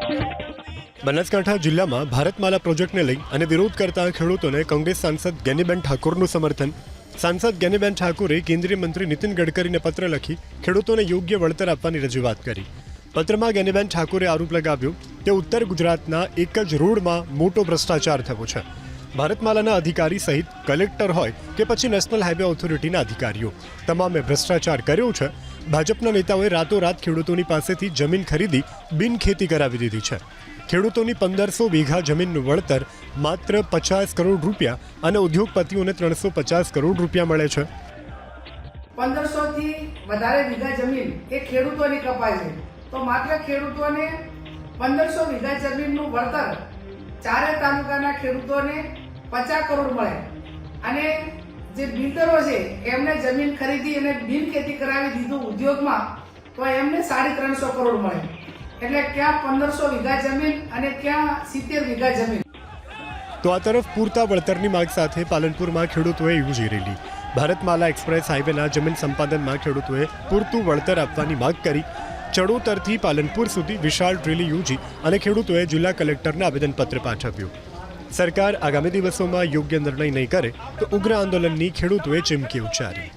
બનાસકાંઠા જિલ્લામાં ભારતમાલા પ્રોજેક્ટને લઈ અને વિરોધ કરતા ખેડૂતોને કોંગ્રેસ સાંસદ જ્ઞાનીબેન ઠાકોરનું સમર્થન। સાંસદ જ્ઞાનીબેન ઠાકોરે કેન્દ્રીય મંત્રી નીતિન ગડકરીને પત્ર લખી ખેડૂતોને યોગ્ય વળતર આપવાની રજૂઆત કરી। પત્રમાં જ્ઞાનીબેન ઠાકોરે આરોપ લગાવ્યો કે ઉત્તર ગુજરાતના એક જ રોડમાં મોટો ભ્રષ્ટાચાર થયો છે। ભારતમાલાના અધિકારી સહિત કલેક્ટર હોય કે પછી નેશનલ હાઈવે ઓથોરિટીના અધિકારીઓ તમામે ભ્રષ્ટાચાર કર્યો છે। ભાજપના નેતાઓએ રાતોરાત ખેડૂતોની પાસેથી જમીન ખરીદી બિનખેતી કરાવી દીધી છે। ખેડૂતોની 1500 વીઘા જમીનનું વળતર માત્ર 50 કરોડ રૂપિયા અને ઉદ્યોગપતિઓને 350 કરોડ રૂપિયા મળે છે। 1500 થી વધારે વીઘા જમીન એ ખેડૂતોની કપાય છે, તો માત્ર ખેડૂતોને 1500 વીઘા જમીનનું વળતર ચારે તાલુકાના ખેડૂતોને 50 કરોડ મળે અને જે બિલ્ડરો છે એમને જમીન ખરીદી અને બિનખેતી કરાવી દીધું ઉદ્યોગમાં તો એમને 350 કરોડ મળે। એટલે ક્યાં 1500 વીઘા જમીન અને ક્યાં 70 વીઘા જમીન। તો આ તરફ પૂરતા વળતરની માંગ સાથે પાલનપુરમાં ખેડૂતોએ યોજી રેલી। ભારતમાલા એક્સપ્રેસ હાઈવેના જમીન સંપાદનમાં ખેડૂતોએ પૂરતું વળતર આપવાની માંગ કરી। ચડોતરથી પાલનપુર સુધી વિશાળ રેલી યોજી અને ખેડૂતોએ જિલ્લા કલેક્ટરને આવેદનપત્ર પાઠવ્યું। સરકાર આગામી દિવસોમાં યોગ્ય નિર્ણય નહીં કરે તો ઉગ્ર આંદોલનની ખેડૂતોએ ચીમકી ઉચ્ચારી।